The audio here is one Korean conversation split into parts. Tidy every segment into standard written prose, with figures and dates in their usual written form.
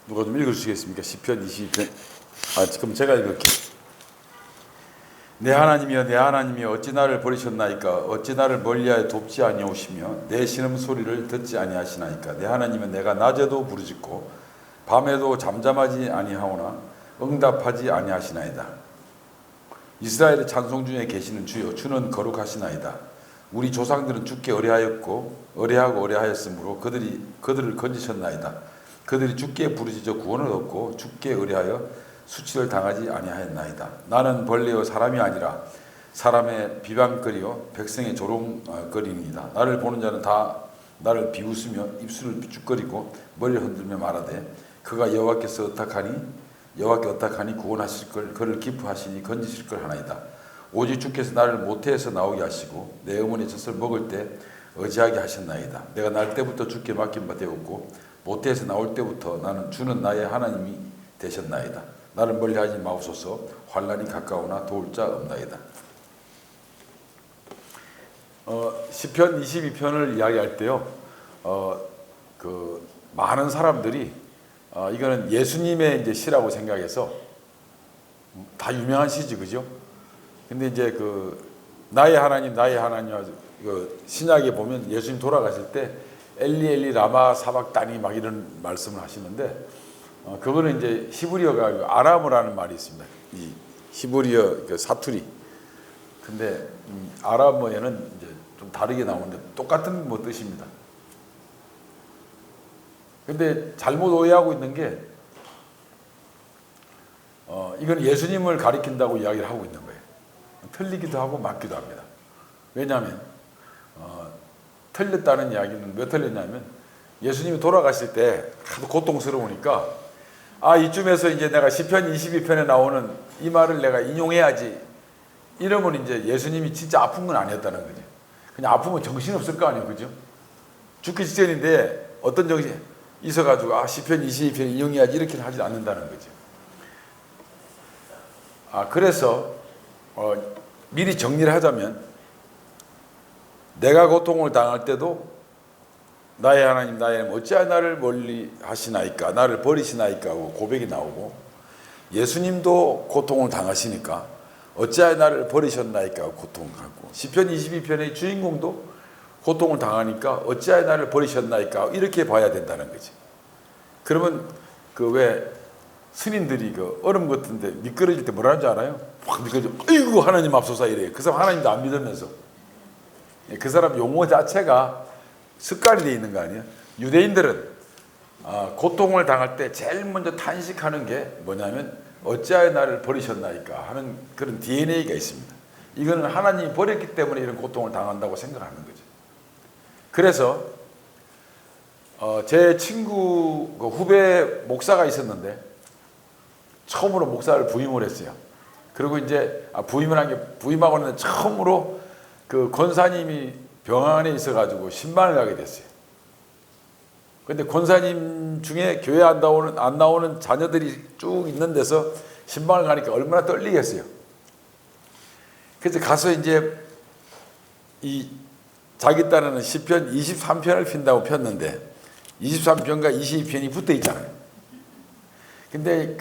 누가 좀 읽어주시겠습니까? 시편 22편. 지금 제가 읽을게요. 내 하나님이여 내 하나님이여 어찌 나를 버리셨나이까? 어찌 나를 멀리하여 돕지 아니하시며 내 신음소리를 듣지 아니하시나이까? 내 하나님은 내가 낮에도 부르짖고 밤에도 잠잠하지 아니하오나 응답하지 아니하시나이다. 이스라엘의 찬송 중에 계시는 주여 주는 거룩하시나이다. 우리 조상들은 주께 의뢰하고 의뢰하였으므로 그들을 건지셨나이다. 그들이 주께 부르짖어 구원을 얻고 주께 의뢰하여 수치를 당하지 아니하였나이다. 나는 벌레요 사람이 아니라 사람의 비방거리요 백성의 조롱거리니이다. 나를 보는 자는 다 나를 비웃으며 입술을 비죽거리고 머리를 흔들며 말하되 그가 여호와께 어떡하니 구원하실 걸 그를 기뻐하시니 건지실 걸 하나이다. 오직 주께서 나를 모태에서 나오게 하시고 내 어머니 젖을 먹을 때 의지하게 하셨나이다. 내가 날 때부터 주께 맡긴 바 되었고 모태에서 나올 때부터 주는 나의 하나님이 되셨나이다. 나를 멀리하지 마옵소서. 환난이 가까우나 도울 자 없나이다. 시편 22편을 이야기할 때요, 많은 사람들이 이거는 예수님의 이제 시라고 생각해서 다 유명한 시지, 그죠? 근데 이제 나의 하나님 신약에 보면 예수님 돌아가실 때 엘리 엘리 라마 사박다니 막 이런 말씀을 하시는데 그거는 이제 히브리어가 아람어라는 말이 있습니다. 이 히브리어 사투리. 근데 아람어에는 이제 좀 다르게 나오는데 똑같은 뜻입니다. 근데 잘못 오해하고 있는 게 이건 예수님을 가리킨다고 이야기를 하고 있는 거예요. 틀리기도 하고 맞기도 합니다. 왜냐하면 틀렸다는 이야기는 왜 틀렸냐면 예수님이 돌아가실 때 하도 고통스러우니까 이쯤에서 이제 내가 시편 22편에 나오는 이 말을 내가 인용해야지 이러면 이제 예수님이 진짜 아픈 건 아니었다는 거죠. 그냥 아프면 정신없을 거 아니에요, 그죠? 죽기 직전인데 어떤 정신이 있어가지고 시편 22편 인용해야지 이렇게는 하지 않는다는 거죠. 그래서 미리 정리를 하자면 내가 고통을 당할 때도 나의 하나님 어찌하여 나를 멀리 하시나이까, 나를 버리시나이까 하고 고백이 나오고, 예수님도 고통을 당하시니까 어찌하여 나를 버리셨나이까 하고 고통을 갖고, 시편 22편의 주인공도 고통을 당하니까 어찌하여 나를 버리셨나이까 이렇게 봐야 된다는 거지. 그러면 왜 스님들이 얼음 같은데 미끄러질 때 뭐라는 줄 알아요? 확 미끄러져. 아이고 하나님 앞서사 이래요. 그 사람 하나님도 안 믿으면서. 그 사람 용어 자체가 습관이 되어 있는 거 아니에요? 유대인들은 고통을 당할 때 제일 먼저 탄식하는 게 뭐냐면 어찌하여 나를 버리셨나이까 하는 그런 DNA가 있습니다. 이거는 하나님이 버렸기 때문에 이런 고통을 당한다고 생각하는 거죠. 그래서 제 친구 후배 목사가 있었는데 처음으로 목사를 부임을 했어요. 그리고 이제 부임하고는 처음으로 권사님이 병원에 있어가지고 신방을 가게 됐어요. 근데 권사님 중에 교회 안 나오는 자녀들이 쭉 있는 데서 신방을 가니까 얼마나 떨리겠어요. 그래서 가서 이제 자기 딴에는 시편 23편을 핀다고 폈는데 23편과 22편이 붙어 있잖아요. 근데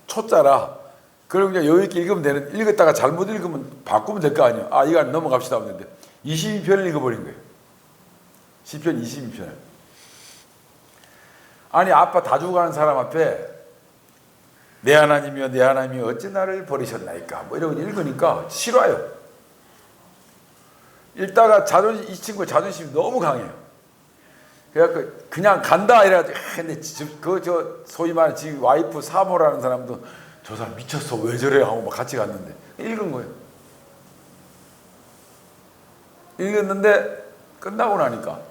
초짜라 그럼 그냥 여유 있게 읽으면 읽었다가 잘못 읽으면 바꾸면 될 거 아니에요. 이거 넘어갑시다 하는데 22편을 읽어버린 거예요. 시편 22편을. 아빠 다 죽어가는 사람 앞에 내 하나님이여 내 하나님이여 어찌 나를 버리셨나이까 이러고 읽으니까 싫어요. 읽다가 이 친구 자존심이 너무 강해요. 그래서 그냥 간다 이래가지고 근데 소위 말하는 지금 와이프 사모라는 사람도 저 사람 미쳤어 왜 저래 하고 막 같이 갔는데 읽은 거예요. 읽었는데 끝나고 나니까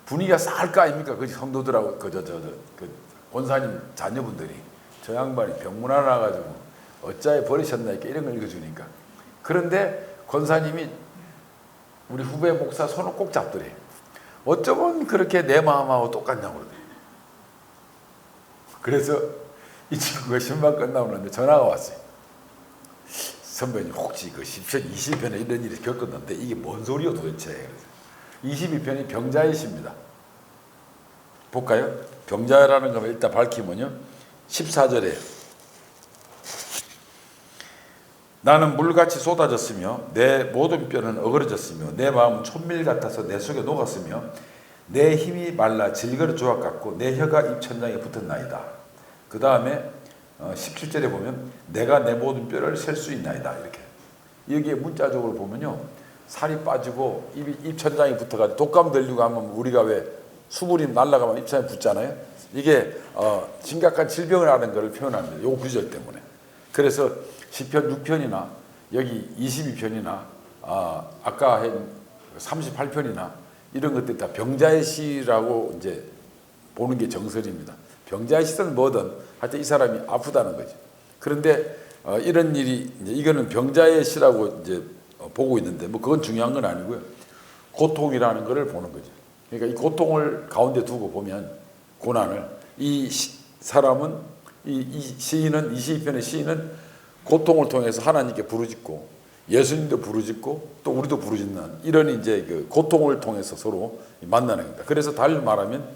분위기가 쌀 거 아닙니까? 그 성도들하고 권사님 자녀분들이 저 양반이 병문 하나 나가지고 어찌하여 버리셨나이까 이런 걸 읽어주니까. 그런데 권사님이 우리 후배 목사 손을 꼭 잡더래. 어쩌면 그렇게 내 마음하고 똑같냐고 그러더래. 그래서 이 친구가 신방 끝나오는데 전화가 왔어요. 선배님 혹시 시편 20편에 이런 일이 겪었는데 이게 뭔 소리요 도대체? 22편이 병자의 시입니다. 볼까요? 병자라는 것을 일단 밝히면요. 14절에 나는 물같이 쏟아졌으며 내 모든 뼈는 어그러졌으며 내 마음은 촛밀 같아서 내 속에 녹았으며 내 힘이 말라 질거리 조각 같고 내 혀가 입천장에 붙었나이다. 그 다음에 17절에 보면 내가 내 모든 뼈를 셀 수 있나이다. 이렇게 여기에 문자적으로 보면요. 살이 빠지고 입천장에 붙어가지고 독감 들리고 하면 우리가 왜 수분이 날아가면 입천장에 붙잖아요. 이게 심각한 질병을 하는 것을 표현합니다. 요 구절 때문에. 그래서 시편 6편이나 여기 22편이나 아까 한 38편이나 이런 것들이 다 병자의 시라고 이제 보는 게 정설입니다. 병자의 시든 뭐든 하여튼 이 사람이 아프다는 거죠. 그런데 이런 일이 이제 이거는 병자의 시라고 이제 보고 있는데 뭐 그건 중요한 건 아니고요. 고통이라는 것을 보는 거죠. 그러니까 이 고통을 가운데 두고 보면 고난을 이 사람은 이 시인은 22편의 시인은 고통을 통해서 하나님께 부르짖고 예수님도 부르짖고 또 우리도 부르짖는 이런 이제 그 고통을 통해서 서로 만나는 겁니다. 그래서 달리 말하면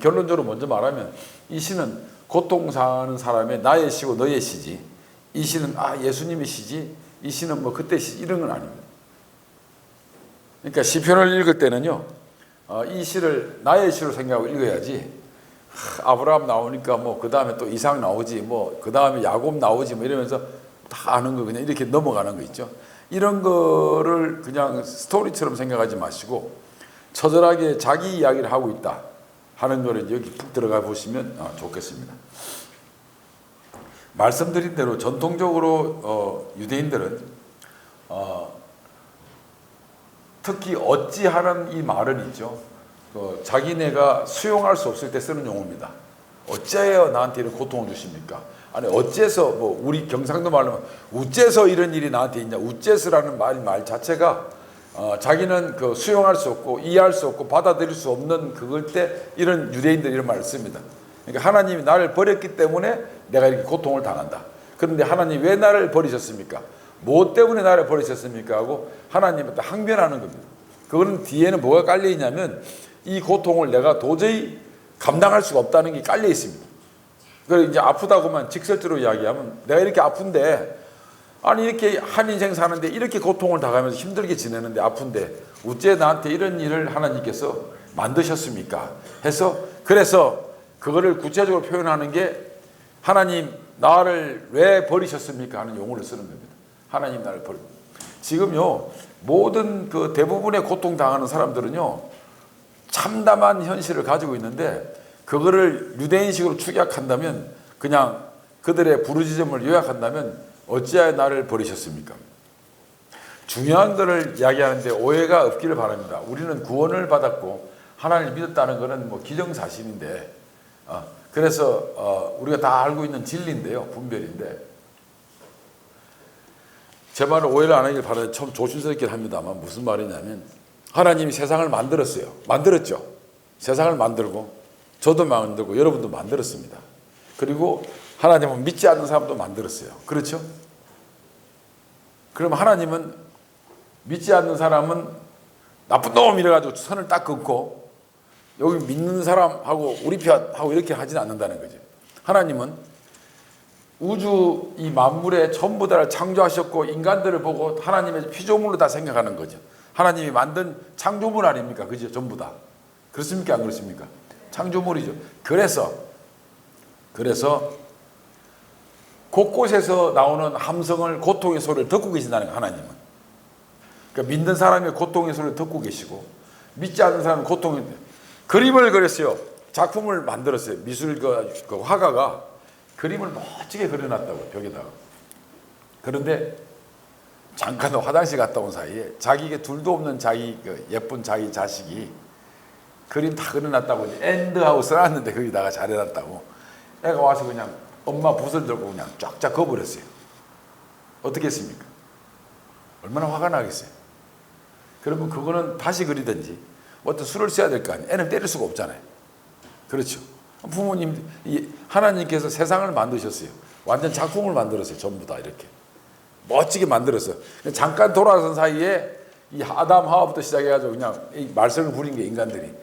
결론적으로 먼저 말하면 이 시는 고통 사는 사람의 나의 시고 너의 시지 이 시는 예수님의 시지 이 시는 뭐 그때 시 이런 건 아닙니다. 그러니까 시편을 읽을 때는요 이 시를 나의 시로 생각하고 읽어야지 아브라함 나오니까 뭐 그 다음에 또 이삭 나오지 뭐 그 다음에 야곱 나오지 뭐 이러면서 다 아는 거 그냥 이렇게 넘어가는 거 있죠. 이런 거를 그냥 스토리처럼 생각하지 마시고 처절하게 자기 이야기를 하고 있다 하는 거를 여기 푹 들어가 보시면 좋겠습니다. 말씀드린 대로 전통적으로 유대인들은 특히 어찌하는 이 말은 있죠. 자기네가 수용할 수 없을 때 쓰는 용어입니다. 어째요 나한테 이런 고통을 주십니까? 아니 어째서 뭐 우리 경상도 말로 하면 우째서 이런 일이 나한테 있냐 우째서라는 말 자체가 자기는 그 수용할 수 없고 이해할 수 없고 받아들일 수 없는 그걸 때 이런 유대인들이 이런 말을 씁니다. 그러니까 하나님이 나를 버렸기 때문에 내가 이렇게 고통을 당한다. 그런데 하나님 왜 나를 버리셨습니까? 뭐 때문에 나를 버리셨습니까? 하고 하나님한테 항변하는 겁니다. 그거는 뒤에는 뭐가 깔려 있냐면 이 고통을 내가 도저히 감당할 수가 없다는 게 깔려 있습니다. 그래서 이제 아프다고만 직설적으로 이야기하면 내가 이렇게 아픈데 아니 이렇게 한 인생 사는데 이렇게 고통을 당하면서 힘들게 지내는데 아픈데 어째 나한테 이런 일을 하나님께서 만드셨습니까? 해서 그래서 그거를 구체적으로 표현하는 게 하나님 나를 왜 버리셨습니까? 하는 용어를 쓰는 겁니다. 하나님 나를 버리. 지금요 모든 그 대부분의 고통 당하는 사람들은요 참담한 현실을 가지고 있는데 그거를 유대인식으로 축약한다면 그냥 그들의 부르짖음을 요약한다면 어찌하여 나를 버리셨습니까? 중요한 것을 이야기하는데 오해가 없기를 바랍니다. 우리는 구원을 받았고 하나님을 믿었다는 것은 뭐 기정사실인데 그래서 우리가 다 알고 있는 진리인데요. 분별인데 제 말을 오해를 안 하길 바라는데 참 조심스럽게 합니다만 무슨 말이냐면 하나님이 세상을 만들었어요. 만들었죠. 세상을 만들고 저도 만들고 여러분도 만들었습니다. 그리고 하나님은 믿지 않는 사람도 만들었어요. 그렇죠? 그럼 하나님은 믿지 않는 사람은 나쁜 놈 이래가지고 선을 딱 긋고 여기 믿는 사람하고 우리 편하고 이렇게 하지는 않는다는 거죠. 하나님은 우주 이 만물의 전부 다를 창조하셨고 인간들을 보고 하나님의 피조물로 다 생각하는 거죠. 하나님이 만든 창조물 아닙니까? 그죠? 전부 다. 그렇습니까? 안 그렇습니까? 창조물이죠. 그래서 곳곳에서 나오는 함성을 고통의 소리를 듣고 계신다는 거예요. 하나님은. 그러니까 믿는 사람의 고통의 소리를 듣고 계시고 믿지 않는 사람은 고통의 그림을 그렸어요. 작품을 만들었어요. 미술 그 화가가 그림을 멋지게 그려놨다고 벽에다가. 그런데 잠깐 화장실 갔다 온 사이에 자기가 둘도 없는 자기 그 예쁜 자기 자식이 그림 다 그려놨다고 엔드하고 써놨는데 거기다가 잘해놨다고 애가 와서 그냥 엄마 붓을 들고 그냥 쫙쫙 그어버렸어요. 어떻게 했습니까? 얼마나 화가 나겠어요. 그러면 그거는 다시 그리든지 어떤 수를 써야 될 거 아니에요. 애는 때릴 수가 없잖아요. 그렇죠. 부모님 하나님께서 세상을 만드셨어요. 완전 작품을 만들었어요. 전부 다 이렇게 멋지게 만들었어요. 잠깐 돌아선 사이에 이 아담 하와부터 시작해가지고 그냥 이 말썽을 부린 게 인간들이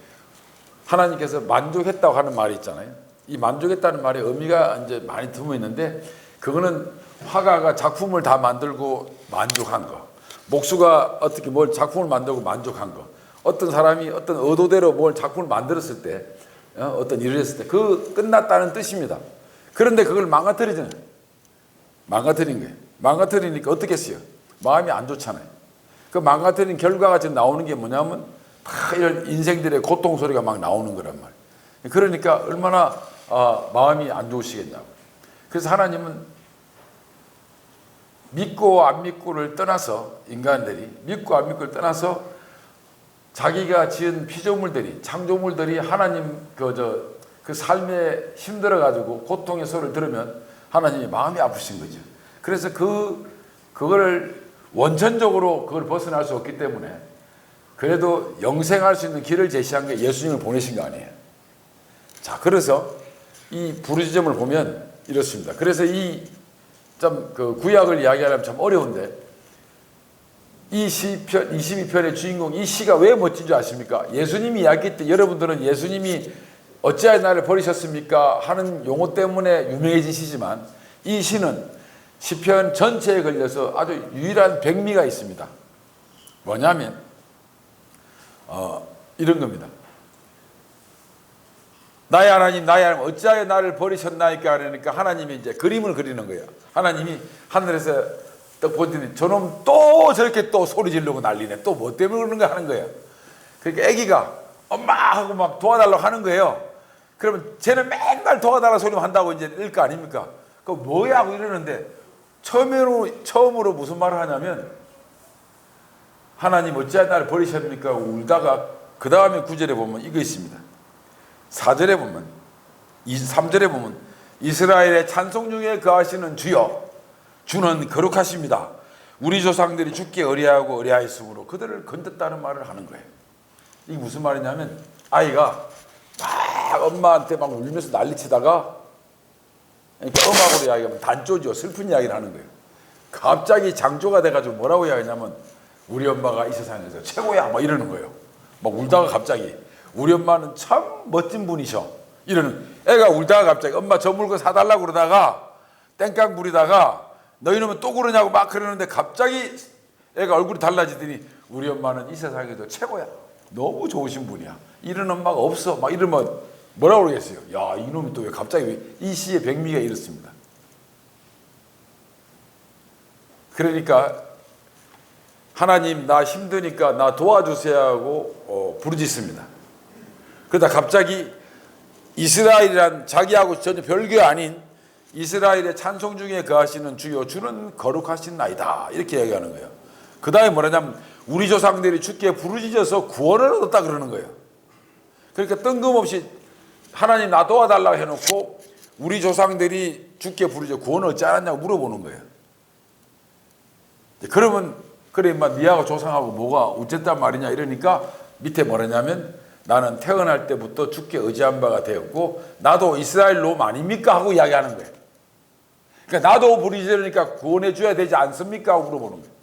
하나님께서 만족했다고 하는 말이 있잖아요. 이 만족했다는 말에 의미가 이제 많이 드문 있는데, 그거는 화가가 작품을 다 만들고 만족한 거, 목수가 어떻게 뭘 작품을 만들고 만족한 거, 어떤 사람이 어떤 의도대로 뭘 작품을 만들었을 때, 어떤 일을 했을 때 그 끝났다는 뜻입니다. 그런데 그걸 망가뜨리잖아요. 망가뜨린 거예요. 망가뜨리니까 어떻게 했어요? 마음이 안 좋잖아요. 그 망가뜨린 결과가 지금 나오는 게 뭐냐면 막 이런 인생들의 고통 소리가 막 나오는 거란 말이에요. 그러니까 얼마나 마음이 안 좋으시겠냐고. 그래서 하나님은 믿고 안 믿고를 떠나서, 인간들이 믿고 안 믿고를 떠나서 자기가 지은 피조물들이, 창조물들이 하나님 그 삶에 힘들어 가지고 고통의 소리를 들으면 하나님이 마음이 아프신 거죠. 그래서 그거를 원천적으로 그걸 벗어날 수 없기 때문에 그래도 영생할 수 있는 길을 제시한 게 예수님을 보내신 거 아니에요. 자, 그래서 이 부르짖음을 보면 이렇습니다. 그래서 그 구약을 이야기하려면 참 어려운데, 이 시편 22편의 주인공, 이 시가 왜 멋진 줄 아십니까? 예수님이 이야기할 때 여러분들은 예수님이 어찌하여 나를 버리셨습니까? 하는 용어 때문에 유명해진 시지만, 이 시는 시편 전체에 걸려서 아주 유일한 백미가 있습니다. 뭐냐면 이런 겁니다. 나의 하나님, 나의 하나님, 어찌하여 나를 버리셨나이까? 그러니까 하나님이 이제 그림을 그리는 거예요. 하나님이 하늘에서 딱 보더니 저놈 또 저렇게 또 소리 지르고 난리네. 또 뭐 때문에 그러는 거 하는 거예요. 그러니까 애기가 엄마 하고 막 도와달라고 하는 거예요. 그러면 쟤는 맨날 도와달라고 소리만 한다고 이제 일 거 아닙니까? 그 뭐야 하고 이러는데, 처음으로 무슨 말을 하냐면, 하나님 어찌하여 나를 버리셨습니까? 울다가 그 다음에 9절에 보면 이거 있습니다. 4절에 보면, 3절에 보면 이스라엘의 찬송 중에 거하시는 주여, 주는 거룩하십니다. 우리 조상들이 주께 의뢰하고 의뢰하였으므로 그들을 건졌다는 말을 하는 거예요. 이게 무슨 말이냐면, 아이가 막 엄마한테 막 울면서 난리치다가, 그러니까 음악으로 이야기하면 단조죠. 슬픈 이야기를 하는 거예요. 갑자기 장조가 돼가지고 뭐라고 이야기하냐면, 우리 엄마가 이 세상에서 최고야 막 이러는 거예요. 막 울다가 갑자기 우리 엄마는 참 멋진 분이셔 이러는, 애가 울다가 갑자기 엄마 저 물건 사달라고 그러다가 땡깡 부리다가 너희는 또 그러냐고 막 그러는데 갑자기 애가 얼굴이 달라지더니 우리 엄마는 이 세상에서 최고야, 너무 좋으신 분이야, 이런 엄마가 없어 막 이러면 뭐라고 그러겠어요? 야, 이놈이 또 왜 갑자기 이 시의 백미가 이렇습니다. 그러니까 하나님 나 힘드니까 나 도와주세요 하고 부르짖습니다. 그러다 갑자기 이스라엘이란 자기하고 전혀 별개 아닌 이스라엘의 찬송 중에 거하시는 주여, 주는 거룩하신 나이다, 이렇게 얘기하는 거예요. 그 다음에 뭐냐면 우리 조상들이 주께 부르짖어서 구원을 얻었다 그러는 거예요. 그러니까 뜬금없이 하나님 나 도와달라고 해놓고 우리 조상들이 주께 부르짖어 구원을 얻지 않았냐고 물어보는 거예요. 그러면 그래 인마 니하고 조상하고 뭐가 어쨌단 말이냐 이러니까 밑에 뭐라냐면, 나는 태어날 때부터 주께 의지한 바가 되었고 나도 이스라엘 놈 아닙니까? 하고 이야기하는 거예요. 그러니까 나도 부르짖으니까 구원해 줘야 되지 않습니까? 하고 물어보는 거예요.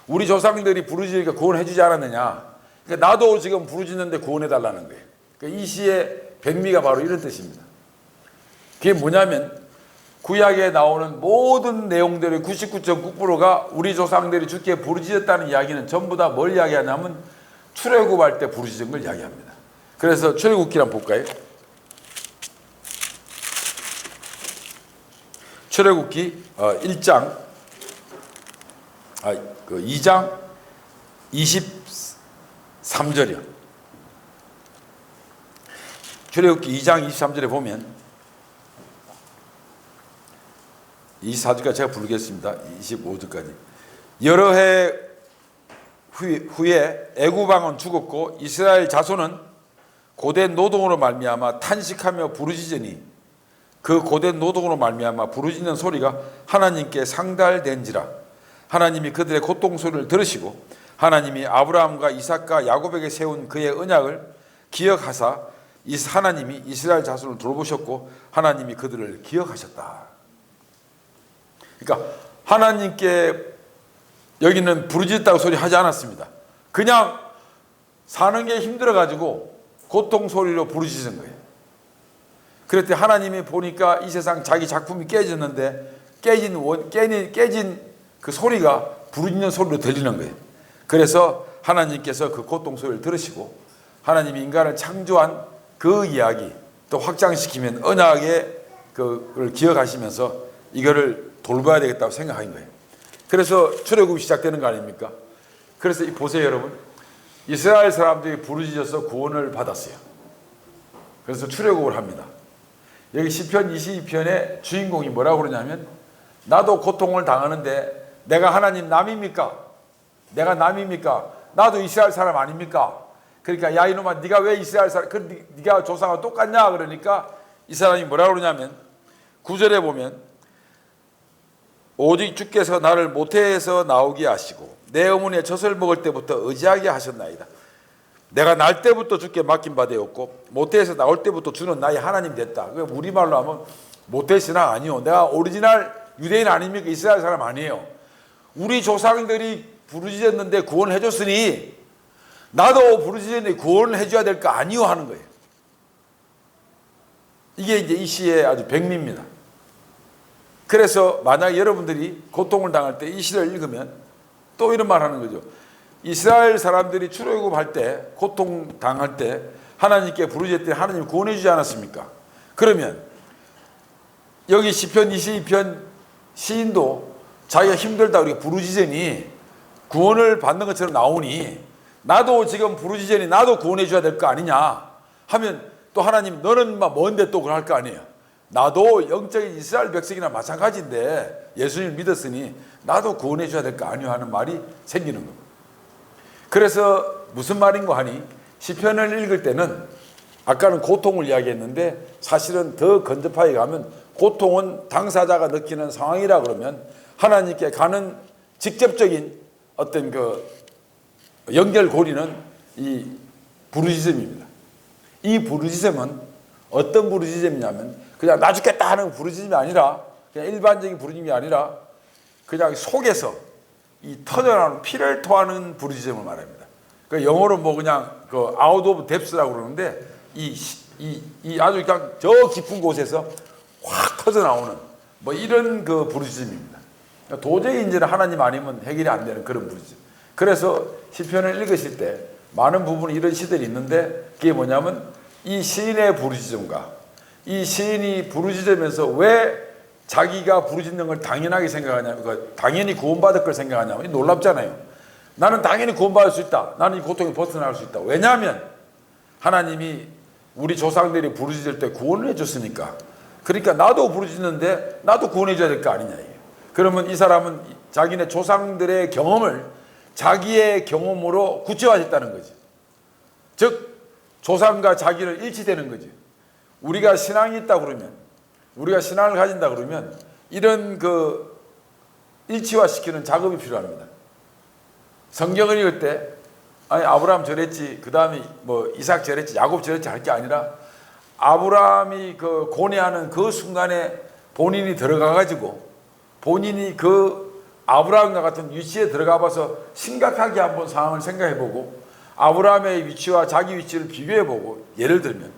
우리 조상들이 부르짖으니까 구원해 주지 않았느냐? 그러니까 나도 지금 부르짖는데 구원해 달라는 거예요. 그러니까 이 시의 백미가 바로 이런 뜻입니다. 그게 뭐냐면, 구약에 나오는 모든 내용들의 99.9%가 우리 조상들이 주께 부르짖었다는 이야기는 전부 다 뭘 이야기하냐면 출애굽할 때 부르짖은 걸 이야기합니다. 그래서 출애굽기 한번 볼까요? 출애굽기 1장 2장 23절이요. 출애굽기 2장 23절에 보면 24절까지 제가 부르겠습니다. 25절까지. 여러 해 후에 애굽 왕은 죽었고 이스라엘 자손은 고된 노동으로 말미암아 탄식하며 부르짖으니 그 고된 노동으로 말미암아 부르짖는 소리가 하나님께 상달된지라. 하나님이 그들의 고통 소리를 들으시고 하나님이 아브라함과 이삭과 야곱에게 세운 그의 언약을 기억하사 하나님이 이스라엘 자손을 돌보셨고 하나님이 그들을 기억하셨다. 그러니까 하나님께 여기는 부르짖었다고 소리 하지 않았습니다. 그냥 사는 게 힘들어가지고 고통 소리로 부르짖은 거예요. 그랬더니 하나님이 보니까 이 세상 자기 작품이 깨졌는데 깨진 그 소리가 부르짖는 소리로 들리는 거예요. 그래서 하나님께서 그 고통 소리를 들으시고 하나님이 인간을 창조한 그 이야기 또 확장시키면 언약의 그걸 기억하시면서 이거를 돌봐야 되겠다고 생각한 거예요. 그래서 출애굽이 시작되는 거 아닙니까? 그래서 보세요 여러분, 이스라엘 사람들이 부르짖어서 구원을 받았어요. 그래서 출애굽을 합니다. 여기 시편 22편의 주인공이 뭐라고 그러냐면, 나도 고통을 당하는데 내가 하나님 남입니까? 내가 남입니까? 나도 이스라엘 사람 아닙니까? 그러니까 야 이놈아, 네가 왜 이스라엘 사람, 네가 조상과 똑같냐? 그러니까 이 사람이 뭐라고 그러냐면 9절에 보면, 오직 주께서 나를 모태에서 나오게 하시고 내 어머니의 젖을 먹을 때부터 의지하게 하셨나이다. 내가 날 때부터 주께 맡긴 바 되었고 모태에서 나올 때부터 주는 나의 하나님 됐다. 우리말로 하면 모태 신앙 아니요, 내가 오리지널 유대인 아닙니까? 이스라엘 사람 아니에요. 우리 조상들이 부르짖었는데 구원을 해줬으니 나도 부르짖었는데 구원을 해줘야 될 거 아니요 하는 거예요. 이게 이제 이 시의 아주 백미입니다. 그래서 만약 여러분들이 고통을 당할 때 이 시를 읽으면 또 이런 말 하는 거죠. 이스라엘 사람들이 출애굽할 때, 고통 당할 때 하나님께 부르짖을 때 하나님 구원해 주지 않았습니까? 그러면 여기 시편 22편 시인도 자기가 힘들다 우리가 부르짖으니 구원을 받는 것처럼 나오니 나도 지금 부르짖으니 나도 구원해 줘야 될 거 아니냐 하면, 또 하나님 너는 뭔데 또 그럴 거 아니에요. 나도 영적인 이스라엘 백성이나 마찬가지인데 예수님을 믿었으니 나도 구원해 줘야 될 거 아니요 하는 말이 생기는 겁니다. 그래서 무슨 말인가 하니, 시편을 읽을 때는 아까는 고통을 이야기했는데 사실은 더 건접하게 가면 고통은 당사자가 느끼는 상황이라 그러면 하나님께 가는 직접적인 어떤 그 연결고리는 이 부르짖음입니다. 이 부르짖음은 어떤 부르짖음이냐면 그냥 나 죽겠다 하는 부르짖음이 아니라, 그냥 일반적인 부르짖음이 아니라 그냥 속에서 이 터져나오는 피를 토하는 부르짖음을 말합니다. 그 영어로 그냥 그 out of depths라고 그러는데 이 아주 그냥 저 깊은 곳에서 확 터져나오는 이런 그 부르짖음입니다. 도저히 이제는 하나님 아니면 해결이 안 되는 그런 부르짖음. 그래서 시편을 읽으실 때 많은 부분이 이런 시들이 있는데, 그게 뭐냐면 이 시인의 부르짖음과 이 시인이 부르짖으면서 왜 자기가 부르짖는 걸 당연하게 생각하냐면, 당연히 구원받을 걸 생각하냐면 놀랍잖아요. 나는 당연히 구원받을 수 있다. 나는 이 고통에 벗어날 수 있다. 왜냐하면 하나님이 우리 조상들이 부르짖을 때 구원을 해줬으니까. 그러니까 나도 부르짖는데 나도 구원해 줘야 될 거 아니냐 이게. 그러면 이 사람은 자기네 조상들의 경험을 자기의 경험으로 구체화했다는 거지. 즉 조상과 자기를 일치되는 거지. 우리가 신앙이 있다 그러면, 우리가 신앙을 가진다 그러면 이런 그 일치화시키는 작업이 필요합니다. 성경을 읽을 때 아니 아브라함 저랬지, 그 다음에 이삭 저랬지, 야곱 저랬지 할 게 아니라 아브라함이 그 고뇌하는 그 순간에 본인이 들어가 가지고 본인이 그 아브라함과 같은 위치에 들어가 봐서 심각하게 한번 상황을 생각해 보고 아브라함의 위치와 자기 위치를 비교해 보고, 예를 들면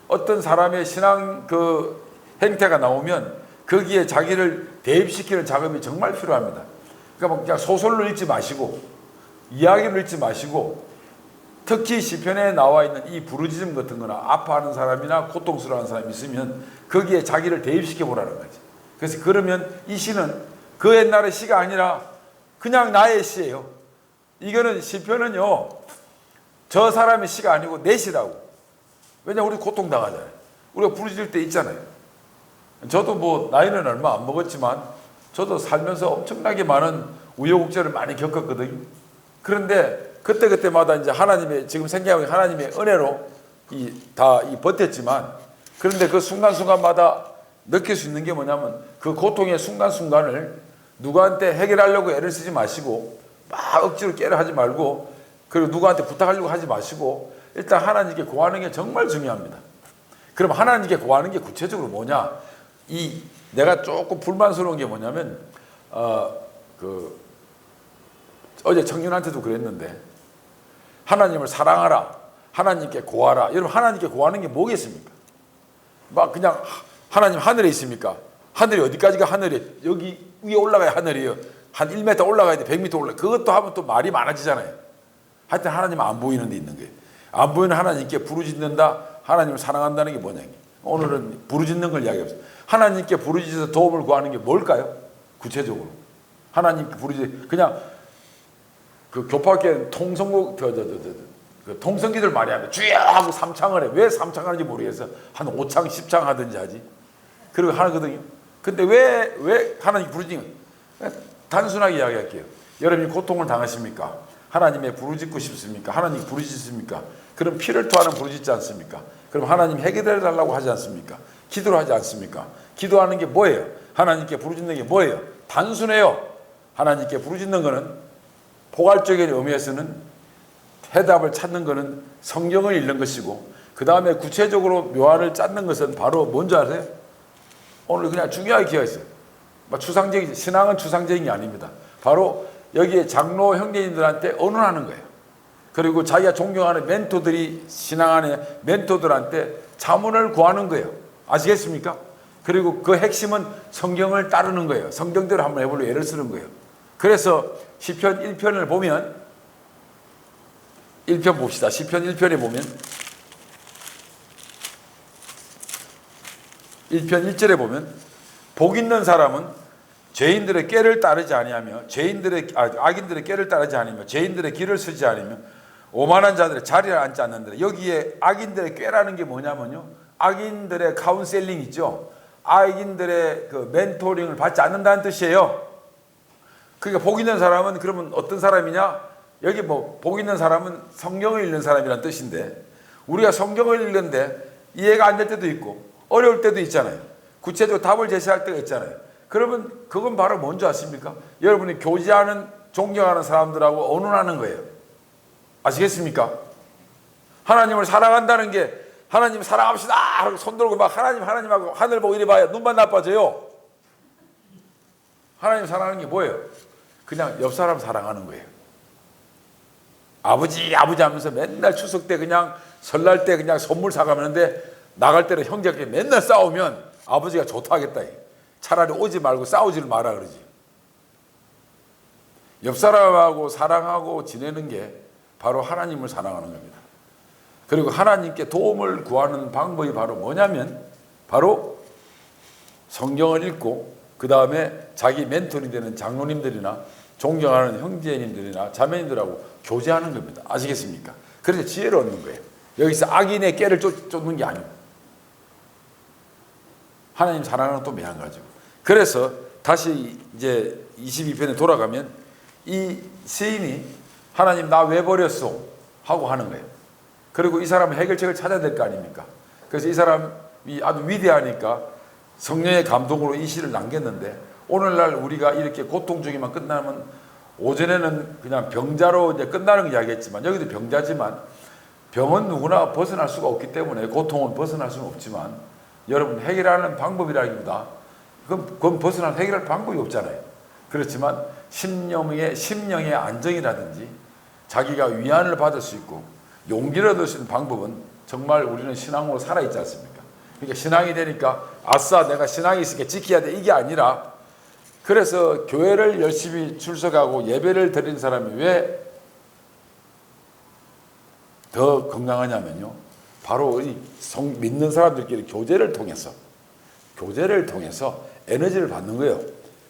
어떤 사람의 신앙 그 행태가 나오면 거기에 자기를 대입시키는 작업이 정말 필요합니다. 그러니까 그냥 소설로 읽지 마시고 이야기를 읽지 마시고, 특히 시편에 나와 있는 이 부르짖음 같은 거나 아파하는 사람이나 고통스러운 사람이 있으면 거기에 자기를 대입시켜 보라는 거지. 그래서 그러면 이 시는 그 옛날의 시가 아니라 그냥 나의 시예요. 이거는 시편은요 저 사람의 시가 아니고 내 시라고. 왜냐하면 우리 고통당하잖아요. 우리가 부르짖을 때 있잖아요. 저도 나이는 얼마 안 먹었지만 저도 살면서 엄청나게 많은 우여곡절을 많이 겪었거든요. 그런데 그때마다 이제 하나님의, 지금 생각하면 하나님의 은혜로 다 버텼지만, 그런데 그 순간순간마다 느낄 수 있는 게 뭐냐면 그 고통의 순간순간을 누구한테 해결하려고 애를 쓰지 마시고 막 억지로 깨려 하지 말고, 그리고 누구한테 부탁하려고 하지 마시고 일단 하나님께 구하는 게 정말 중요합니다. 그럼 하나님께 구하는 게 구체적으로 뭐냐? 내가 조금 불만스러운 게 뭐냐면 어제 청년한테도 그랬는데, 하나님을 사랑하라, 하나님께 구하라. 여러분 하나님께 구하는 게 뭐겠습니까? 막 그냥 하나님 하늘에 있습니까? 하늘이 어디까지가 하늘이 여기 위에 올라가야 하늘이에요. 한 1m 올라가야 돼. 100m 올라. 그것도 하면 또 말이 많아지잖아요. 하여튼 하나님은 안 보이는 데 있는 거예요. 안 보이는 하나님께 부르짖는다. 하나님을 사랑한다는 게 뭐냐. 오늘은 부르짖는 걸 이야기합니다. 하나님께 부르짖어서 도움을 구하는 게 뭘까요? 구체적으로 하나님께 부르짖 그냥 그 교파학교에 통성국 그 통성기들 많이 하면 주여 하고 삼창을 해. 왜 삼창하는지 모르겠어. 한 5창 10창 하든지 하지. 그리고 하거든요. 근데 왜 하나님 부르짖는 단순하게 이야기할게요. 여러분이 고통을 당하십니까? 하나님의 부르짖고 싶습니까? 하나님 부르짖습니까? 그럼 피를 토하는 부르짖지 않습니까? 그럼 하나님 해결해 달라고 하지 않습니까? 기도를 하지 않습니까? 기도하는 게 뭐예요? 하나님께 부르짖는 게 뭐예요? 단순해요. 하나님께 부르짖는 거는 포괄적인 의미에서는 해답을 찾는 것은 성경을 읽는 것이고, 그 다음에 구체적으로 묘안을 찾는 것은 바로 뭔지 아세요? 오늘 그냥 중요하게 기억하세요. 추상적인, 신앙은 추상적인 게 아닙니다. 바로 여기에 장로 형제님들한테 언언하는 거예요. 그리고 자기가 존경하는 멘토들이 신앙 안에 멘토들한테 자문을 구하는 거예요. 아시겠습니까? 그리고 그 핵심은 성경을 따르는 거예요. 성경대로 한번 해보려고 예를 쓰는 거예요. 그래서 시편 1편을 보면 1편 봅시다. 시편 1편에 보면 1편 1절에 보면 복 있는 사람은 죄인들의 꾀를 따르지 아니하며 악인들의 꾀를 따르지 아니며 죄인들의 길을 쓰지 아니며 오만한 자들의 자리를 앉지 않는다. 여기에 악인들의 꾀라는 게 뭐냐면요, 악인들의 카운셀링 있죠. 악인들의 그 멘토링을 받지 않는다는 뜻이에요. 그러니까 복 있는 사람은 그러면 어떤 사람이냐? 여기 뭐 복 있는 사람은 성경을 읽는 사람이란 뜻인데, 우리가 성경을 읽는데 이해가 안 될 때도 있고 어려울 때도 있잖아요. 구체적으로 답을 제시할 때가 있잖아요. 그러면 그건 바로 뭔지 아십니까? 여러분이 교제하는 존경하는 사람들하고 언언하는 거예요. 아시겠습니까? 하나님을 사랑한다는 게 하나님 사랑합시다 하고 손 들고 막 하나님하고 하늘 보고 이래 봐야 눈만 나빠져요. 하나님 사랑하는 게 뭐예요? 그냥 옆 사람 사랑하는 거예요. 아버지 하면서 맨날 추석 때 그냥 설날 때 그냥 선물 사가는데 나갈 때는 형제끼리 맨날 싸우면 아버지가 좋다 하겠다. 차라리 오지 말고 싸우지를 마라 그러지. 옆 사람하고 사랑하고 지내는 게 바로 하나님을 사랑하는 겁니다. 그리고 하나님께 도움을 구하는 방법이 바로 뭐냐면 바로 성경을 읽고 그 다음에 자기 멘토링 되는 장로님들이나 존경하는 형제님들이나 자매님들하고 교제하는 겁니다. 아시겠습니까? 그래서 지혜를 얻는 거예요. 여기서 악인의 꾀를 쫓는 게 아니고 하나님 사랑하는 또 매한가지고. 그래서 다시 이제 22편에 돌아가면 이 시인이 하나님 나 왜 버렸어? 하고 하는 거예요. 그리고 이 사람은 해결책을 찾아야 될 거 아닙니까? 그래서 이 사람이 아주 위대하니까 성령의 감동으로 이 시를 남겼는데, 오늘날 우리가 이렇게 고통 중에만 끝나면 오전에는 그냥 병자로 이제 끝나는 거 이야기했지만 여기도 병자지만 병은 누구나 벗어날 수가 없기 때문에 고통은 벗어날 수는 없지만 여러분 해결하는 방법이라기보다 그건 벗어날 해결할 방법이 없잖아요. 그렇지만 심령의 안정이라든지 자기가 위안을 받을 수 있고 용기를 얻을 수 있는 방법은 정말 우리는 신앙으로 살아있지 않습니까? 그러니까 신앙이 되니까 아싸 내가 신앙이 있으니까 지켜야 돼 이게 아니라, 그래서 교회를 열심히 출석하고 예배를 드리는 사람이 왜 더 건강하냐면요, 바로 이 믿는 사람들끼리 교제를 통해서 에너지를 받는 거예요.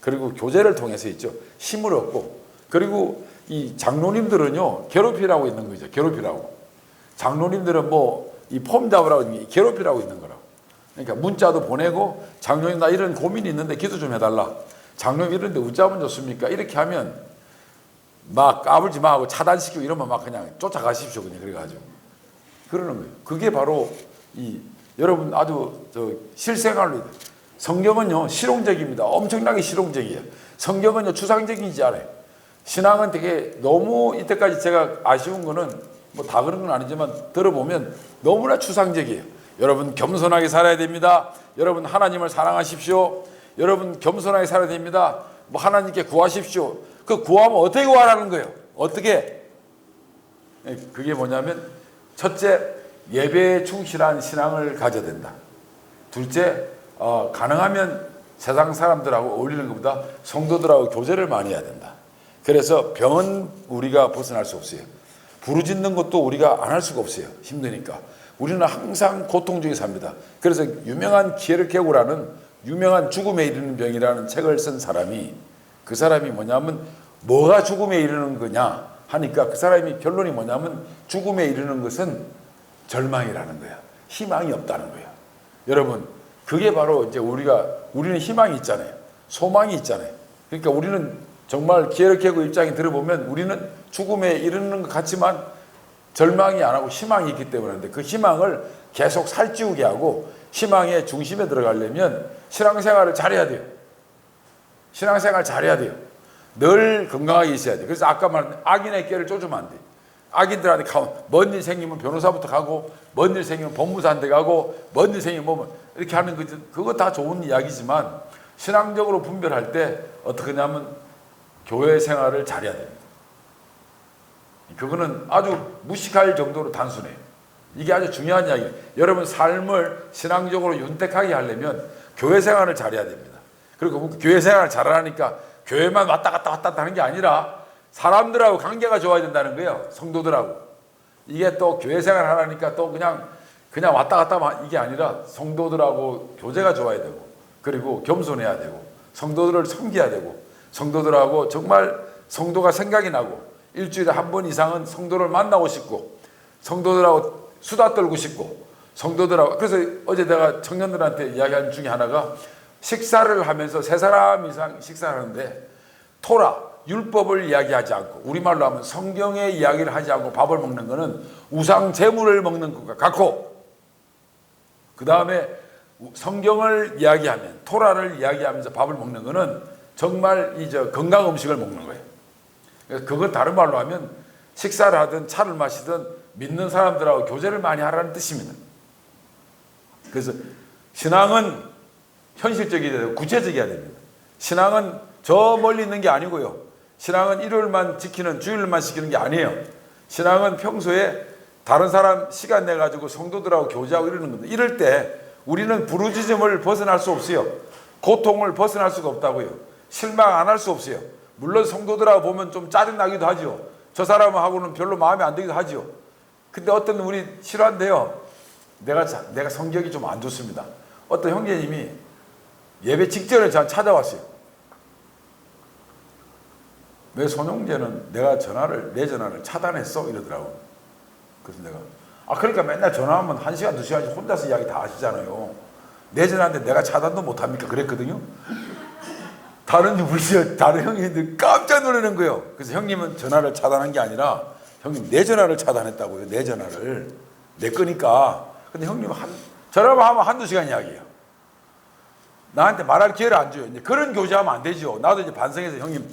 그리고 교제를 통해서 있죠, 힘을 얻고. 그리고 이 장로님들은요 괴롭히라고 있는 거죠. 괴롭히라고. 장로님들은 뭐 이 폼 잡으라고 괴롭히라고 있는 거라고. 그러니까 문자도 보내고 장로님 나 이런 고민이 있는데 기도 좀 해달라. 장로님 이런데 웃자면 좋습니까? 이렇게 하면 막 까불지 마 하고 차단시키고 이러면 막 그냥 쫓아가십시오 그냥 그래가지고 그러는 거예요. 그게 바로 이 여러분 아주 실생활로. 성경은요 실용적입니다. 엄청나게 실용적이에요. 성경은요 추상적이지 않아요. 신앙은 되게 너무 이때까지 제가 아쉬운 거는 뭐 다 그런 건 아니지만 들어보면 너무나 추상적이에요. 여러분 겸손하게 살아야 됩니다. 여러분 하나님을 사랑하십시오. 여러분 겸손하게 살아야 됩니다. 뭐 하나님께 구하십시오. 그 구하면 어떻게 구하라는 거예요? 어떻게? 그게 뭐냐면 첫째, 예배에 충실한 신앙을 가져야 된다. 둘째, 가능하면 세상 사람들하고 어울리는 것보다 성도들하고 교제를 많이 해야 된다. 그래서 병은 우리가 벗어날 수 없어요. 부르짖는 것도 우리가 안 할 수가 없어요. 힘드니까. 우리는 항상 고통 중에 삽니다. 그래서 유명한 키에르케고라는 유명한 죽음에 이르는 병이라는 책을 쓴 사람이, 그 사람이 뭐냐면 뭐가 죽음에 이르는 거냐 하니까 그 사람이 결론이 뭐냐면 죽음에 이르는 것은 절망이라는 거야. 희망이 없다는 거야. 여러분, 그게 바로 이제 우리는 희망이 있잖아요. 소망이 있잖아요. 그러니까 우리는 정말 키에르케고 입장에 들어보면 우리는 죽음에 이르는 것 같지만 절망이 안 하고 희망이 있기 때문인데, 그 희망을 계속 살찌우게 하고 희망의 중심에 들어가려면 신앙생활을 잘해야 돼요. 신앙생활 잘해야 돼요. 늘 건강하게 있어야 돼요. 그래서 아까 말한 악인의 꾀를 쫓으면 안 돼요. 악인들한테 먼 일 생기면 변호사부터 가고, 먼 일 생기면 법무사한테 가고, 먼 일 생기면 뭐 이렇게 하는 거, 그거 다 좋은 이야기지만 신앙적으로 분별할 때 어떻게 하냐면 교회 생활을 잘해야 됩니다. 그거는 아주 무식할 정도로 단순해요. 이게 아주 중요한 이야기예요. 여러분 삶을 신앙적으로 윤택하게 하려면 교회 생활을 잘해야 됩니다. 그리고 교회 생활을 잘하니까 교회만 왔다 갔다 하는 게 아니라 사람들하고 관계가 좋아야 된다는 거예요. 성도들하고. 이게 또 교회 생활을 하라니까 또 그냥 왔다 갔다 이게 아니라 성도들하고 교제가 좋아야 되고, 그리고 겸손해야 되고, 성도들을 섬겨야 되고, 성도들하고 정말 성도가 생각이 나고, 일주일에 한 번 이상은 성도를 만나고 싶고, 성도들하고 수다 떨고 싶고, 성도들하고. 그래서 어제 내가 청년들한테 이야기한 중에 하나가, 식사를 하면서 세 사람 이상 식사를 하는데 토라, 율법을 이야기하지 않고, 우리말로 하면 성경의 이야기를 하지 않고 밥을 먹는 것은 우상 제물을 먹는 것과 같고, 그 다음에 성경을 이야기하면, 토라를 이야기하면서 밥을 먹는 것은 정말 건강 음식을 먹는 거예요. 그건 다른 말로 하면 식사를 하든 차를 마시든 믿는 사람들하고 교제를 많이 하라는 뜻입니다. 그래서 신앙은 현실적이어야 되고 구체적이어야 됩니다. 신앙은 저 멀리 있는 게 아니고요. 신앙은 일요일만 지키는, 주일만 지키는 게 아니에요. 신앙은 평소에 다른 사람 시간 내가지고 성도들하고 교제하고 이러는 겁니다. 이럴 때 우리는 부르짖음을 벗어날 수 없어요. 고통을 벗어날 수가 없다고요. 실망 안 할 수 없어요. 물론 성도들하고 보면 좀 짜증나기도 하죠. 저 사람하고는 별로 마음에 안 들기도 하죠. 근데 어떤 우리 싫어한데요. 내가 성격이 좀 안 좋습니다. 어떤 형제님이 예배 직전에 저한테 찾아왔어요. 왜 손형제는 내 전화를 차단했어? 이러더라고. 그래서 내가, 그러니까 맨날 전화하면 1시간, 2시간씩 혼자서 이야기 다 하시잖아요. 내 전화인데 내가 차단도 못합니까? 그랬거든요. 다른 형님들 깜짝 놀라는 거예요. 그래서 형님은 전화를 차단한 게 아니라, 형님 내 전화를 차단했다고요. 내 전화를. 내 거니까. 근데 형님은 전화만 하면 1-2시간 이야기해요. 나한테 말할 기회를 안 줘요. 이제 그런 교제하면 안 되죠. 나도 이제 반성해서 형님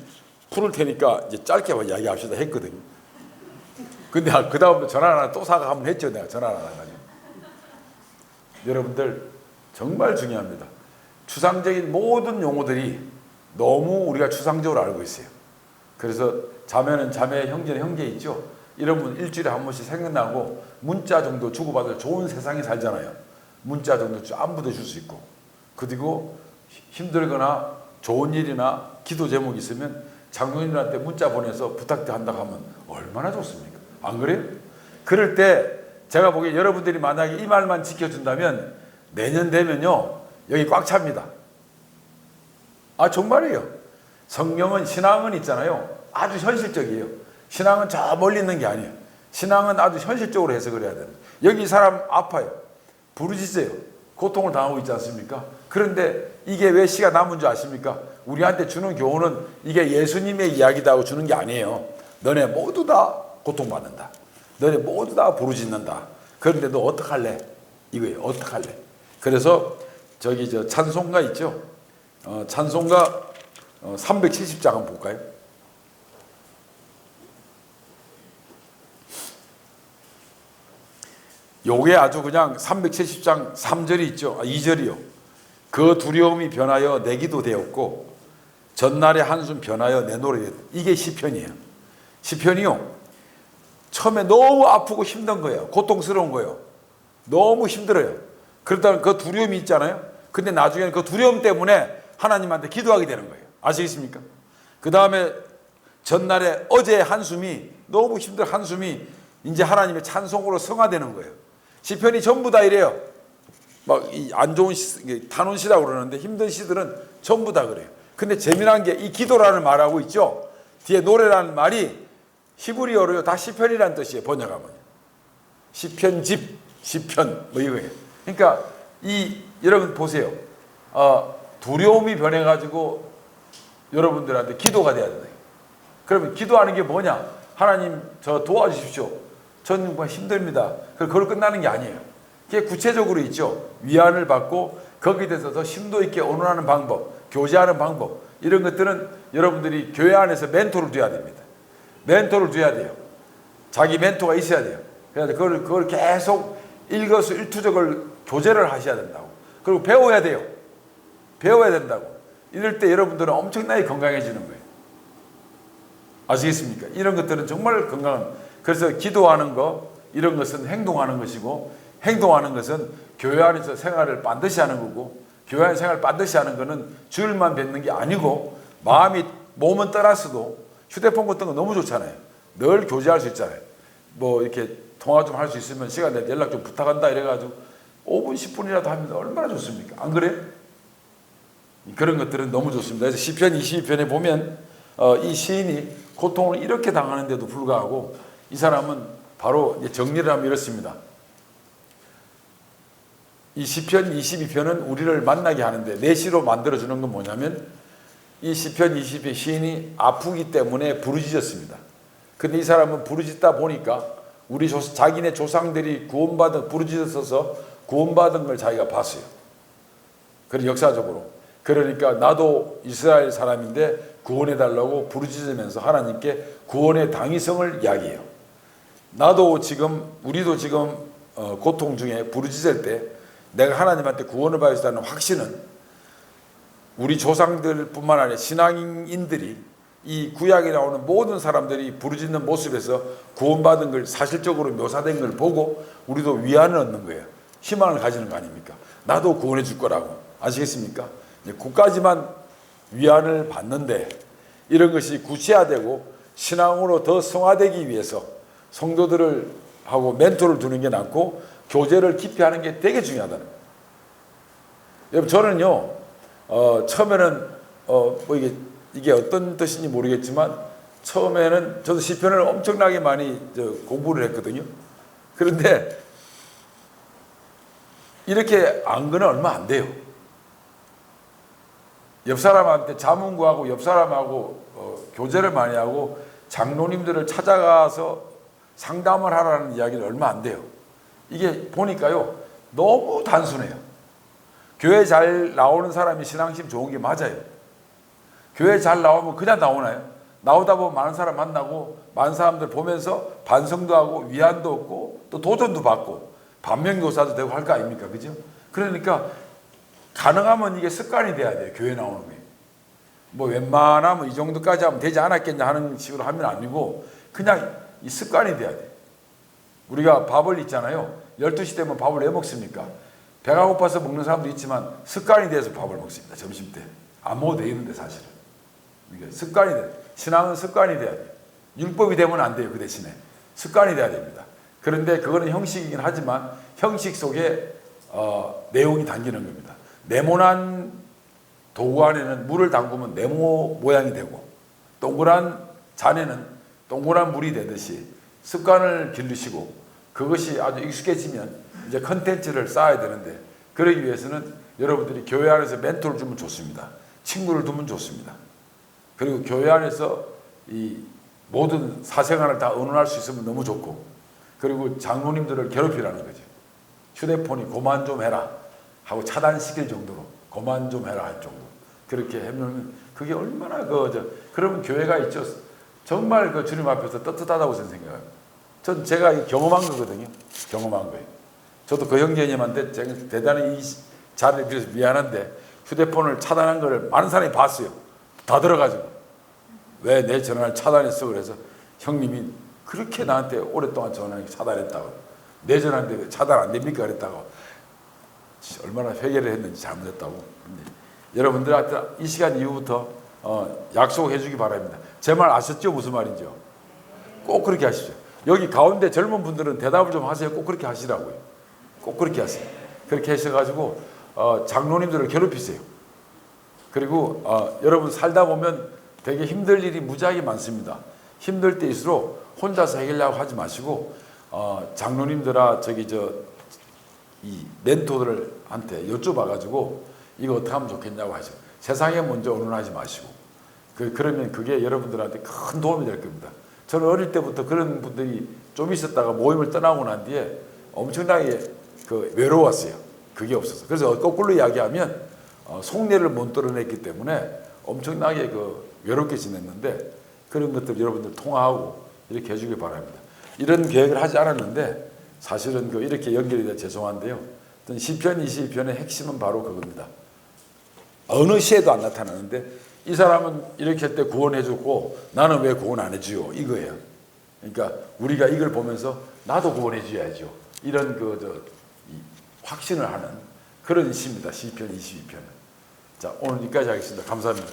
풀을 테니까 이제 짧게만 이야기합시다 했거든요. 근데 그 다음에 전화 하나 또 사가 한번 했죠. 내가 전화 하나 가지고. 여러분들 정말 중요합니다. 추상적인 모든 용어들이 너무 우리가 추상적으로 알고 있어요. 그래서 자매는 자매, 형제는 형제 있죠. 이런 분 일주일에 한 번씩 생각나고 문자 정도 주고받을 좋은 세상에 살잖아요. 문자 정도 안부도 줄 수 있고, 그리고 힘들거나 좋은 일이나 기도 제목이 있으면 장로님한테 문자 보내서 부탁한다고 하면 얼마나 좋습니까? 안 그래요? 그럴 때 제가 보기에 여러분들이 만약에 이 말만 지켜준다면 내년 되면요 여기 꽉 찹니다. 정말이에요. 성경은, 신앙은 있잖아요. 아주 현실적이에요. 신앙은 저 멀리 있는 게 아니에요. 신앙은 아주 현실적으로 해석을 해야 됩니다. 여기 이 사람 아파요. 부르짖어요. 고통을 당하고 있지 않습니까? 그런데 이게 왜 시가 남은 줄 아십니까? 우리한테 주는 교훈은 이게 예수님의 이야기다 하고 주는 게 아니에요. 너네 모두 다 고통받는다. 너네 모두 다 부르짖는다. 그런데 너 어떡할래? 이거예요. 어떡할래? 그래서 찬송가 있죠? 찬송가 370장 한번 볼까요? 요게 아주 그냥 370장 3절이 있죠. 2절이요. 그 두려움이 변하여 내 기도 되었고 전날의 한숨 변하여 내 노래 되었다. 이게 시편이에요. 시편이요. 처음에 너무 아프고 힘든 거예요. 고통스러운 거예요. 너무 힘들어요. 그러다가 그 두려움이 있잖아요. 근데 나중에는 그 두려움 때문에 하나님한테 기도하게 되는 거예요. 아시겠습니까? 그 다음에 전날에 어제 한숨이 너무 힘든 한숨이 이제 하나님의 찬송으로 성화되는 거예요. 시편이 전부 다 이래요. 막 이 안 좋은 탄원 시라고 그러는데 힘든 시들은 전부 다 그래요. 근데 재미난 게 이 기도라는 말하고 있죠. 뒤에 노래라는 말이 히브리어로요 다 시편이라는 뜻이에요. 번역하면 시편집, 시편 뭐 이거예요. 그러니까 여러분 보세요. 두려움이 변해가지고 여러분들한테 기도가 돼야 된다. 그러면 기도하는 게 뭐냐? 하나님 저 도와주십시오. 저는 정말 힘듭니다. 그걸 끝나는 게 아니에요. 그게 구체적으로 있죠. 위안을 받고 거기에 대해서 더 심도 있게 언론하는 방법, 교제하는 방법 이런 것들은 여러분들이 교회 안에서 멘토를 둬야 됩니다. 멘토를 둬야 돼요. 자기 멘토가 있어야 돼요. 그래서 그걸 계속 일거수일투족을 교제를 하셔야 된다고. 그리고 배워야 돼요. 배워야 된다고. 이럴 때 여러분들은 엄청나게 건강해지는 거예요. 아시겠습니까? 이런 것들은 정말 건강한. 그래서 기도하는 거 이런 것은 행동하는 것이고 행동하는 것은 교회 안에서 생활을 반드시 하는 거고 교회 안에서 생활을 반드시 하는 거는 주일만 뵙는 게 아니고 몸은 떠났어도 휴대폰 같은 거 너무 좋잖아요. 늘 교제할 수 있잖아요. 뭐 이렇게 통화 좀 할 수 있으면 시간 내 연락 좀 부탁한다 이래가지고 5분 10분이라도 하면 얼마나 좋습니까? 안 그래요? 그런 것들은 너무 좋습니다. 그래서 시편 22편에 보면 이 시인이 고통을 이렇게 당하는데도 불구하고 이 사람은 바로 정리를 하면 이렇습니다. 이 시편 22편은 우리를 만나게 하는데 내시로 만들어주는 건 뭐냐면 이 시편 22편 시인이 아프기 때문에 부르짖었습니다. 근데 이 사람은 부르짖다 보니까 자기네 조상들이 구원받은 부르짖어서 구원받은 걸 자기가 봤어요. 그런 역사적으로. 그러니까 나도 이스라엘 사람인데 구원해달라고 부르짖으면서 하나님께 구원의 당위성을 이야기해요. 우리도 지금 고통 중에 부르짖을 때 내가 하나님한테 구원을 받을 수 있다는 확신은 우리 조상들뿐만 아니라 신앙인들이 이 구약에 나오는 모든 사람들이 부르짖는 모습에서 구원받은 걸 사실적으로 묘사된 걸 보고 우리도 위안을 얻는 거예요. 희망을 가지는 거 아닙니까? 나도 구원해 줄 거라고. 아시겠습니까? 그까지만 위안을 받는데 이런 것이 구체화되고 신앙으로 더 성화되기 위해서 성도들을 하고 멘토를 두는 게 낫고 교제를 깊이 하는 게 되게 중요하다는 거예요. 여러분 저는요 처음에는 뭐 이게 어떤 뜻인지 모르겠지만 처음에는 저도 시편을 엄청나게 많이 공부를 했거든요. 그런데 이렇게 안 거는 얼마 안 돼요. 옆 사람한테 자문 구하고 옆 사람하고 교제를 많이 하고 장로님들을 찾아가서 상담을 하라는 이야기는 얼마 안 돼요. 이게 보니까요 너무 단순해요. 교회 잘 나오는 사람이 신앙심 좋은 게 맞아요. 교회 잘 나오면 그냥 나오나요? 나오다 보면 많은 사람 만나고 많은 사람들 보면서 반성도 하고 위안도 얻고 또 도전도 받고 반면교사도 되고 할 거 아닙니까? 그죠? 그러니까 가능하면 이게 습관이 돼야 돼요. 교회 나오는 게. 뭐 웬만하면 이 정도까지 하면 되지 않았겠냐 하는 식으로 하면 아니고 그냥 이 습관이 돼야 돼요. 우리가 밥을 있잖아요. 12시 되면 밥을 왜 먹습니까? 배가 고파서 먹는 사람도 있지만 습관이 돼서 밥을 먹습니다. 점심때. 안 먹어도 되겠는데 사실은. 이게 습관이 돼요. 신앙은 습관이 돼야 돼요. 율법이 되면 안 돼요. 그 대신에. 습관이 돼야 됩니다. 그런데 그거는 형식이긴 하지만 형식 속에 내용이 담기는 겁니다. 네모난 도구 안에는 물을 담그면 네모 모양이 되고 동그란 잔에는 동그란 물이 되듯이 습관을 기르시고 그것이 아주 익숙해지면 이제 컨텐츠를 쌓아야 되는데 그러기 위해서는 여러분들이 교회 안에서 멘토를 주면 좋습니다. 친구를 두면 좋습니다. 그리고 교회 안에서 이 모든 사생활을 다 의논할 수 있으면 너무 좋고 그리고 장로님들을 괴롭히라는 거죠. 휴대폰이 그만 좀 해라 하고 차단시킬 정도로 그만 좀 해라 할 정도. 그렇게 하면 그게 얼마나 그러면 교회가 있죠. 정말 그 주님 앞에서 떳떳하다고 저는 생각해요. 전 제가 경험한 거거든요. 경험한 거예요. 저도 그 형제님한테 제가 대단히 이 자리를 빌어서 미안한데 휴대폰을 차단한 걸 많은 사람이 봤어요. 다 들어가지고 왜 내 전화를 차단했어? 그래서 형님이 그렇게 나한테 오랫동안 전화를 차단했다고. 내 전화인데 차단 안 됩니까? 그랬다고. 얼마나 회개를 했는지 잘못했다고. 근데 여러분들한테 이 시간 이후부터 약속해 주기 바랍니다. 제 말 아셨죠? 무슨 말인지요? 꼭 그렇게 하십시오. 여기 가운데 젊은 분들은 대답을 좀 하세요. 꼭 그렇게 하시라고요. 꼭 그렇게 하세요. 그렇게 하셔가지고 장로님들을 괴롭히세요. 그리고 여러분 살다 보면 되게 힘들 일이 무지하게 많습니다. 힘들 때일수록 혼자서 해결하려고 하지 마시고 장로님들아 이 멘토들한테 여쭤봐가지고 이거 어떻게 하면 좋겠냐고 하시고 세상에 먼저 언론하지 마시고 그러면 그게 여러분들한테 큰 도움이 될 겁니다. 저는 어릴 때부터 그런 분들이 좀 있었다가 모임을 떠나고 난 뒤에 엄청나게 외로웠어요. 그게 없어서. 그래서 거꾸로 이야기하면 속내를 못 드러냈기 때문에 엄청나게 외롭게 지냈는데 그런 것들 여러분들 통화하고 이렇게 해주길 바랍니다. 이런 계획을 하지 않았는데 사실은 이렇게 연결이 돼 죄송한데요. 시편 22편의 핵심은 바로 그겁니다. 어느 시에도 안 나타나는데 이 사람은 이렇게 할 때 구원해줬고 나는 왜 구원 안 해줘요? 이거예요. 그러니까 우리가 이걸 보면서 나도 구원해줘야죠. 이런 확신을 하는 그런 시입니다. 시편 22편은. 자, 오늘 여기까지 하겠습니다. 감사합니다.